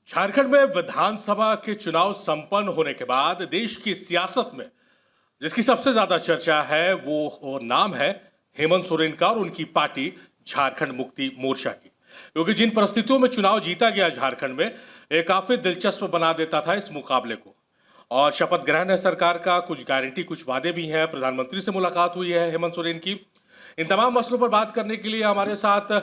झारखंड में विधानसभा के चुनाव संपन्न होने के बाद देश की सियासत में जिसकी सबसे ज्यादा चर्चा है वो नाम है हेमंत सोरेन का और उनकी पार्टी झारखंड मुक्ति मोर्चा की। क्योंकि जिन परिस्थितियों में चुनाव जीता गया झारखंड में, ये काफी दिलचस्प बना देता था इस मुकाबले को। और शपथ ग्रहण है सरकार का, कुछ गारंटी कुछ वादे भी हैं, प्रधानमंत्री से मुलाकात हुई है हेमंत सोरेन की। इन तमाम मसलों पर बात करने के लिए हमारे साथ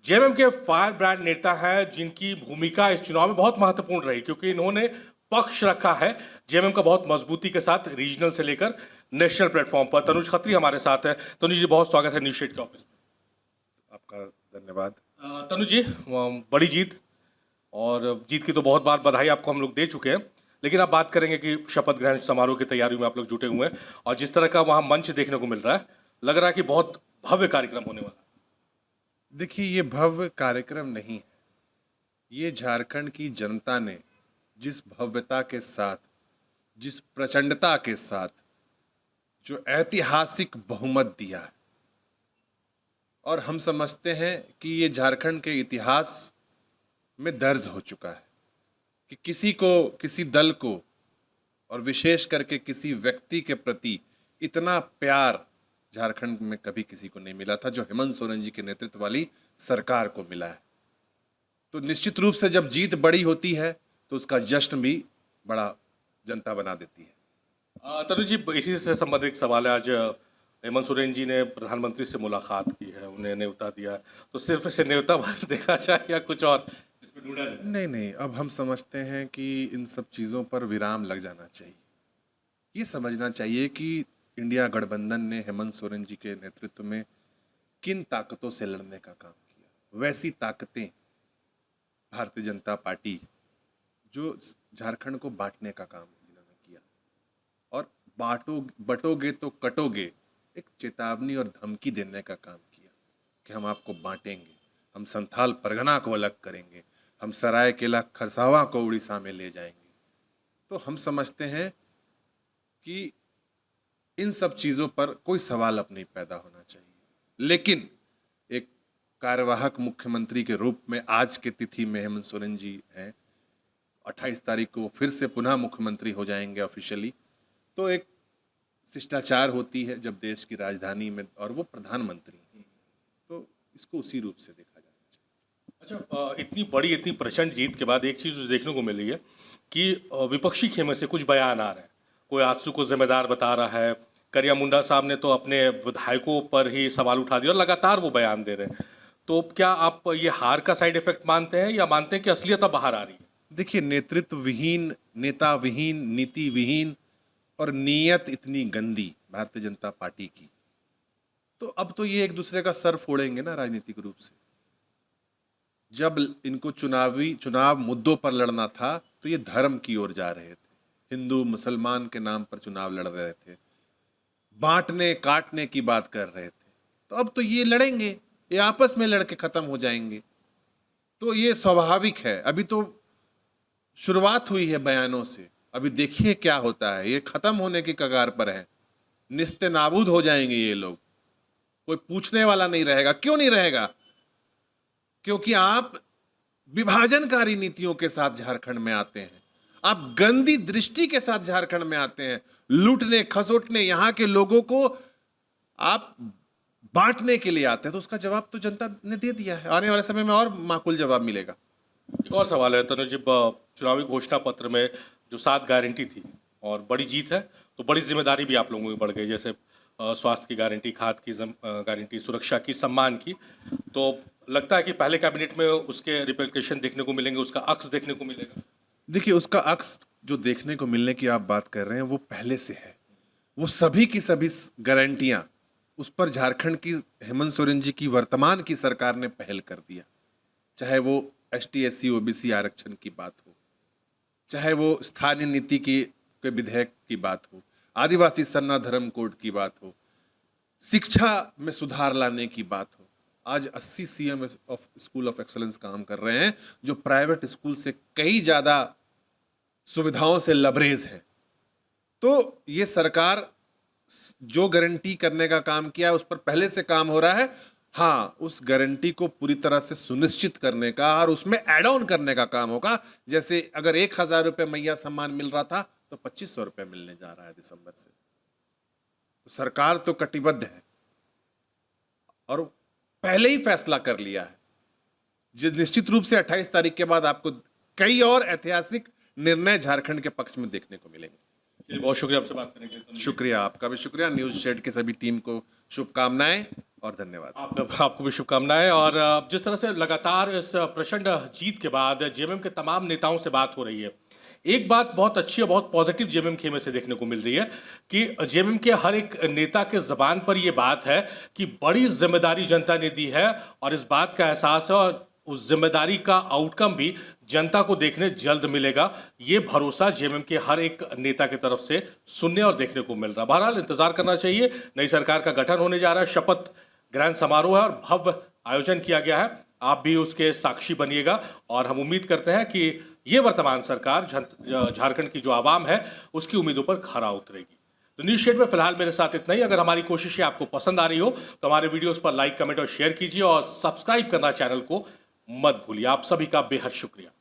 जेएमएम के फायर ब्रांड नेता हैं जिनकी भूमिका इस चुनाव में बहुत महत्वपूर्ण रही, क्योंकि इन्होंने पक्ष रखा है जेएमएम का बहुत मजबूती के साथ, रीजनल से लेकर नेशनल प्लेटफॉर्म पर। तनुज खत्री हमारे साथ है। तनुज जी, बहुत स्वागत है न्यूज शेड के ऑफिस में। आपका धन्यवाद। तनुज जी, बड़ी जीत, और जीत की तो बहुत बार बधाई आपको हम लोग दे चुके हैं, लेकिन आप बात करेंगे कि शपथ ग्रहण समारोह की तैयारियों में आप लोग जुटे हुए हैं और जिस तरह का वहां मंच देखने को मिल रहा है, लग रहा है कि बहुत भव्य कार्यक्रम होने वाला है। देखिए, ये भव्य कार्यक्रम नहीं है। ये झारखंड की जनता ने जिस भव्यता के साथ, जिस प्रचंडता के साथ जो ऐतिहासिक बहुमत दिया है, और हम समझते हैं कि ये झारखंड के इतिहास में दर्ज हो चुका है कि किसी को, किसी दल को, और विशेष करके किसी व्यक्ति के प्रति इतना प्यार झारखंड में कभी किसी को नहीं मिला था जो हेमंत सोरेन जी के नेतृत्व वाली सरकार को मिला है। तो निश्चित रूप से जब जीत बड़ी होती है तो उसका जश्न भी बड़ा जनता बना देती है। तनु जी, इसी से संबंधित एक सवाल है। आज हेमंत सोरेन जी ने प्रधानमंत्री से मुलाकात की है, उन्हें न्योता दिया है, तो सिर्फ इसे न्योता वाला देखा जाए या कुछ और इसमें ढूंढा जाए? नहीं नहीं, अब हम समझते हैं कि इन सब चीज़ों पर विराम लग जाना चाहिए। ये समझना चाहिए कि इंडिया गठबंधन ने हेमंत सोरेन जी के नेतृत्व में किन ताकतों से लड़ने का काम किया। वैसी ताकतें भारतीय जनता पार्टी जो झारखंड को बांटने का काम इन्होंने किया, और बटोगे तो कटोगे, एक चेतावनी और धमकी देने का काम किया कि हम आपको बांटेंगे, हम संथाल परगना को अलग करेंगे, हम सरायकेला खरसावां को उड़ीसा में ले जाएंगे। तो हम समझते हैं कि इन सब चीज़ों पर कोई सवाल अब नहीं पैदा होना चाहिए। लेकिन एक कार्यवाहक मुख्यमंत्री के रूप में आज के तिथि में हेमंत सोरेन जी हैं, 28 तारीख को फिर से पुनः मुख्यमंत्री हो जाएंगे ऑफिशियली। तो एक शिष्टाचार होती है जब देश की राजधानी में, और वो प्रधानमंत्री हैं, तो इसको उसी रूप से देखा जाना चाहिए। अच्छा, इतनी बड़ी, इतनी प्रचंड जीत के बाद एक चीज़ जो देखने को मिल रही है कि विपक्षी खेमे से कुछ बयान आ रहे हैं। कोई आजसू को जिम्मेदार बता रहा है, करिया मुंडा साहब ने तो अपने विधायकों पर ही सवाल उठा दिया और लगातार वो बयान दे रहे हैं। तो क्या आप ये हार का साइड इफेक्ट मानते हैं या मानते हैं कि असलियत अब बाहर आ रही है? देखिए, नेतृत्व विहीन, नेता विहीन, नीति विहीन और नीयत इतनी गंदी भारतीय जनता पार्टी की, तो अब तो ये एक दूसरे का सर फोड़ेंगे ना राजनीतिक रूप से। जब इनको चुनाव मुद्दों पर लड़ना था तो ये धर्म की ओर जा रहे थे, हिंदू मुसलमान के नाम पर चुनाव लड़ रहे थे, बांटने काटने की बात कर रहे थे। तो अब तो ये लड़ेंगे, ये आपस में लड़के खत्म हो जाएंगे। तो ये स्वाभाविक है। अभी तो शुरुआत हुई है बयानों से, अभी देखिए क्या होता है। ये खत्म होने की कगार पर है, निस्ते नाबूद हो जाएंगे ये लोग। कोई पूछने वाला नहीं रहेगा। क्यों नहीं रहेगा? क्योंकि आप विभाजनकारी नीतियों के साथ झारखंड में आते हैं, आप गंदी दृष्टि के साथ झारखंड में आते हैं, लूटने खसोटने, यहाँ के लोगों को आप बांटने के लिए आते हैं। तो उसका जवाब तो जनता ने दे दिया है। आने वाले समय में और माकूल जवाब मिलेगा। एक और सवाल है तनुज जी, चुनावी घोषणा पत्र में जो 7 गारंटी थी और बड़ी जीत है, तो बड़ी जिम्मेदारी भी आप लोगों की बढ़ गई, जैसे स्वास्थ्य की गारंटी, खाद की गारंटी, सुरक्षा की, सम्मान की। तो लगता है कि पहले कैबिनेट में उसके रिप्लिकेशन देखने को मिलेंगे, उसका अक्स देखने को मिलेगा? देखिए, उसका अक्स जो देखने को मिलने की आप बात कर रहे हैं वो पहले से है। वो सभी की सभी गारंटियां, उस पर झारखंड की हेमंत सोरेन जी की वर्तमान की सरकार ने पहल कर दिया। चाहे वो ST SC OBC आरक्षण की बात हो, चाहे वो स्थानीय नीति की के विधेयक की बात हो, आदिवासी सरना धर्म कोड की बात हो, शिक्षा में सुधार लाने की बात हो। आज 80 CM of school of excellence काम कर रहे हैं जो प्राइवेट स्कूल से कई ज्यादा सुविधाओं से लबरेज है। तो ये सरकार जो गारंटी करने का काम किया है उस पर पहले से काम हो रहा है। हाँ, उस गारंटी को पूरी तरह से सुनिश्चित करने का और उसमें ऐड ऑन करने का काम होगा। जैसे अगर 1,000 रुपए मैया सम्मान मिल रहा था तो 2,500 रुपए मिलने जा रहा है दिसंबर से। तो सरकार तो कटिबद्ध है और पहले ही फैसला कर लिया है। जो निश्चित रूप से 28 तारीख के बाद आपको कई और ऐतिहासिक निर्णय झारखंड के पक्ष में देखने को मिलेंगे। चलिए, बहुत शुक्रिया आपसे बात करने के लिए। शुक्रिया, आपका भी शुक्रिया। न्यूज शेड के सभी टीम को शुभकामनाएं और धन्यवाद। आपको भी शुभकामनाएं। और जिस तरह से लगातार इस प्रचंड जीत के बाद जेएमएम के तमाम नेताओं से बात हो रही है, एक बात बहुत अच्छी और बहुत पॉजिटिव जेएमएम खेमे से देखने को मिल रही है कि जेएमएम के हर एक नेता के जबान पर यह बात है कि बड़ी जिम्मेदारी जनता ने दी है और इस बात का एहसास है और उस जिम्मेदारी का आउटकम भी जनता को देखने जल्द मिलेगा। ये भरोसा जेएमएम के हर एक नेता की तरफ से सुनने और देखने को मिल रहा है। बहरहाल इंतजार करना चाहिए। नई सरकार का गठन होने जा रहा है, शपथ ग्रहण समारोह है और भव्य आयोजन किया गया है। आप भी उसके साक्षी बनिएगा और हम उम्मीद करते हैं कि ये वर्तमान सरकार झारखंड की जो आवाम है उसकी उम्मीदों पर खरा उतरेगी। तो न्यूज शेड में फिलहाल मेरे साथ इतना ही। अगर हमारी कोशिशें आपको पसंद आ रही हो तो हमारे वीडियोस पर लाइक, कमेंट और शेयर कीजिए और सब्सक्राइब करना चैनल को मत भूलिए। आप सभी का बेहद शुक्रिया।